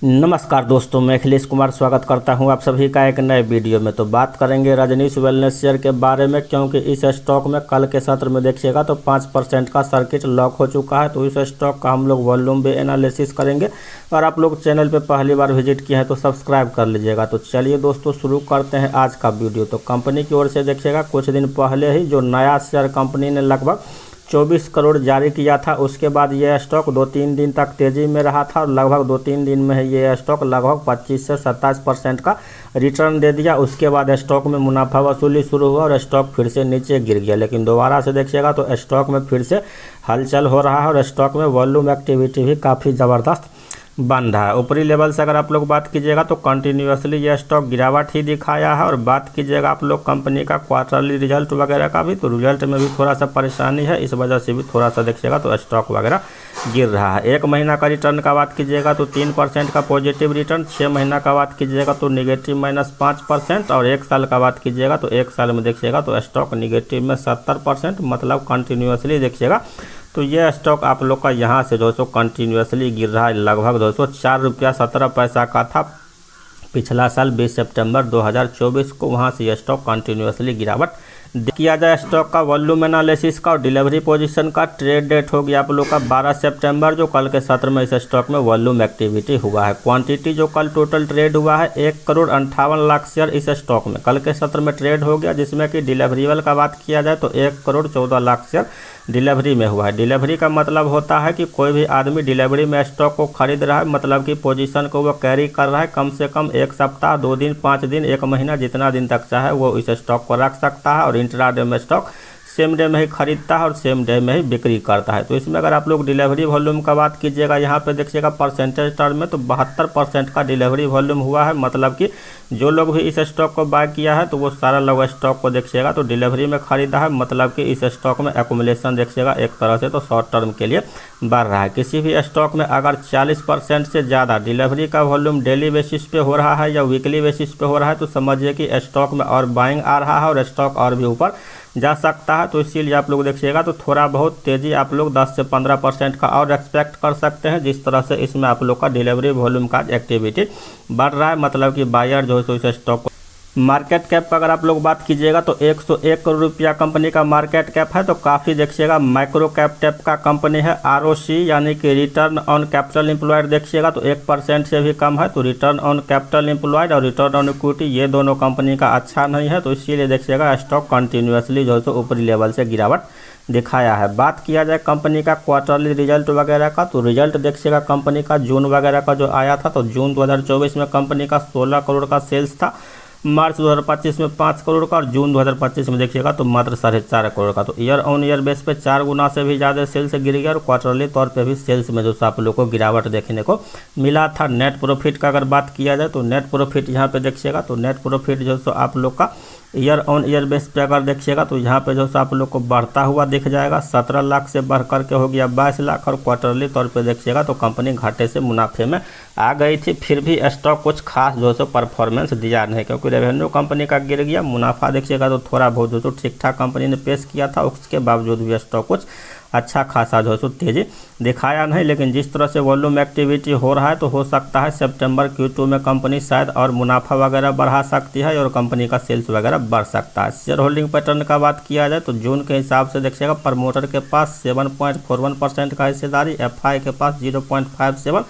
नमस्कार दोस्तों, मैं अखिलेश कुमार स्वागत करता हूं आप सभी का एक नए वीडियो में। तो बात करेंगे रजनीश वेलनेस शेयर के बारे में, क्योंकि इस स्टॉक में कल के सत्र में देखिएगा तो 5% का सर्किट लॉक हो चुका है। तो इस स्टॉक का हम लोग वॉल्यूम भी एनालिसिस करेंगे। और आप लोग चैनल पे पहली बार विजिट किए हैं तो सब्सक्राइब कर लीजिएगा। तो चलिए दोस्तों, शुरू करते हैं आज का वीडियो। तो कंपनी की ओर से देखिएगा कुछ दिन पहले ही जो नया शेयर कंपनी ने लगभग 24 करोड़ जारी किया था, उसके बाद ये स्टॉक 2-3 दिन तक तेज़ी में रहा था और लगभग 2-3 दिन में ही ये स्टॉक लगभग 25 से 27% का रिटर्न दे दिया। उसके बाद स्टॉक में मुनाफा वसूली शुरू हुआ और स्टॉक फिर से नीचे गिर गया। लेकिन दोबारा से देखिएगा तो स्टॉक में फिर से हलचल हो रहा है और स्टॉक में वॉल्यूम एक्टिविटी भी काफ़ी ज़बरदस्त बन रहा है। ऊपरी लेवल से अगर आप लोग बात कीजिएगा तो कंटिन्यूसली ये स्टॉक गिरावट ही दिखाया है। और बात कीजिएगा आप लोग कंपनी का क्वार्टरली रिजल्ट वगैरह का भी, तो रिजल्ट में भी थोड़ा सा परेशानी है, इस वजह से भी थोड़ा सा देखिएगा तो स्टॉक वगैरह गिर रहा है। एक महीना का रिटर्न का बात कीजिएगा तो 3% का पॉजिटिव रिटर्न, 6 महीना का बात कीजिएगा तो निगेटिव -5%, और 1 साल का बात कीजिएगा तो 1 साल में देखिएगा तो स्टॉक निगेटिव में 70%, मतलब कंटिन्यूसली देखिएगा तो ये स्टॉक आप लोग का यहाँ से जो सो कंटिन्यूसली गिर रहा है। लगभग 204 रुपया 17 पैसा का था पिछला साल 20 सितंबर 2024 को, वहाँ से ये स्टॉक कंटिन्यूसली गिरावट किया जाए। स्टॉक का वॉल्यूम एनालिसिस का और डिलीवरी पोजीशन का ट्रेड डेट हो गया आप लोग का 12 सितंबर, जो कल के सत्र में इस स्टॉक में वॉल्यूम एक्टिविटी हुआ है। क्वांटिटी जो कल टोटल ट्रेड हुआ है 1,58,00,000 शेयर इस स्टॉक में कल के सत्र में ट्रेड हो गया, जिसमें कि डिलीवरीबल का बात किया जाए तो 1,14,00,000 शेयर डिलीवरी में हुआ है। डिलीवरी का मतलब होता है कि कोई भी आदमी डिलीवरी में स्टॉक को खरीद रहा है, मतलब कि पोजीशन को वो कैरी कर रहा है, कम से कम 1 सप्ताह, 2 दिन, 5 दिन, 1 महीना, जितना दिन तक चाहे वो इस स्टॉक को रख सकता है। और इंट्राडे में स्टॉक सेम डे में ही खरीदता है और सेम डे में ही बिक्री करता है। तो इसमें अगर आप लोग डिलीवरी वॉल्यूम का बात कीजिएगा यहाँ पे देखिएगा परसेंटेज टर्म में तो 72% का डिलीवरी वॉल्यूम हुआ है। मतलब कि जो लोग भी इस स्टॉक को बाय किया है तो वो सारा लोग स्टॉक को देखिएगा तो डिलीवरी में खरीदा है। मतलब कि इस स्टॉक में एक्युमुलेशन देखिएगा एक तरह से तो शॉर्ट टर्म के लिए बढ़ रहा है। किसी भी स्टॉक में अगर 40% से ज़्यादा डिलीवरी का वॉल्यूम डेली बेसिस पे हो रहा है या वीकली बेसिस पे हो रहा है तो समझिए कि स्टॉक में और बाइंग आ रहा है और स्टॉक और भी ऊपर जा सकता है। तो इसीलिए आप लोग देखिएगा तो थोड़ा बहुत तेज़ी आप लोग 10 से 15% का और एक्सपेक्ट कर सकते हैं, जिस तरह से इसमें आप लोग का डिलीवरी वॉल्यूम का एक्टिविटी बढ़ रहा है। मतलब कि बायर जो है इस स्टॉक को मार्केट कैप पर अगर आप लोग बात कीजिएगा तो 101 करोड़ रुपया कंपनी का मार्केट कैप है। तो काफ़ी देखिएगा माइक्रो कैप टाइप का कंपनी है। आरओसी यानी कि रिटर्न ऑन कैपिटल एम्प्लॉयड देखिएगा तो 1% से भी कम है। तो रिटर्न ऑन कैपिटल एम्प्लॉयड और रिटर्न ऑन इक्विटी ये दोनों कंपनी का अच्छा नहीं है। तो इसीलिए देखिएगा स्टॉक कंटिन्यूसली जो है ऊपरी लेवल से गिरावट दिखाया है। बात किया जाए कंपनी का क्वार्टरली रिजल्ट वगैरह का तो रिजल्ट देखिएगा कंपनी का जून वगैरह का जो आया था तो जून 2024 में कंपनी का 16 करोड़ का सेल्स था, मार्च 2025 में 5 करोड़ का और जून 2025 में देखिएगा तो मात्र 4.5 करोड़ का। तो ईयर ऑन ईयर बेस पे 4 गुना से भी ज़्यादा सेल्स गिर गया और क्वार्टरली तौर पे भी सेल्स में जो आप लोग को गिरावट देखने को मिला था। नेट प्रॉफिट का अगर बात किया जाए तो नेट प्रॉफिट यहाँ पे देखिएगा तो नेट प्रॉफिट जो सो आप लोग का ईयर ऑन ईयर बेस पे अगर देखिएगा तो यहाँ पे जो आप लोग को बढ़ता हुआ दिख जाएगा। 17 लाख से बढ़ करके हो गया 22 लाख और क्वार्टरली तौर पे देखिएगा तो कंपनी घाटे से मुनाफे में आ गई थी। फिर भी स्टॉक कुछ खास जो सो परफॉर्मेंस दिया नहीं, क्योंकि रेवेन्यू कंपनी का गिर गया। मुनाफा देखिएगा तो थोड़ा बहुत जो ठीक ठाक कंपनी ने पेश किया था, उसके बावजूद भी स्टॉक कुछ अच्छा खासा जो है तेज़ी दिखाया नहीं। लेकिन जिस तरह से वॉल्यूम एक्टिविटी हो रहा है तो हो सकता है सितंबर Q2 में कंपनी शायद और मुनाफा वगैरह बढ़ा सकती है और कंपनी का सेल्स वगैरह बढ़ सकता है। शेयर होल्डिंग पैटर्न का बात किया जाए तो जून के हिसाब से देखिएगा प्रमोटर के पास 7.41% का हिस्सेदारी, FI के पास 0.57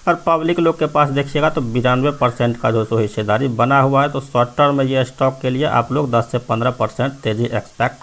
और पब्लिक लोग के पास देखिएगा तो 92% का जो हिस्सेदारी बना हुआ है। तो शॉर्ट टर्म में ये स्टॉक के लिए आप लोग 10 से 15% तेज़ी एक्सपेक्ट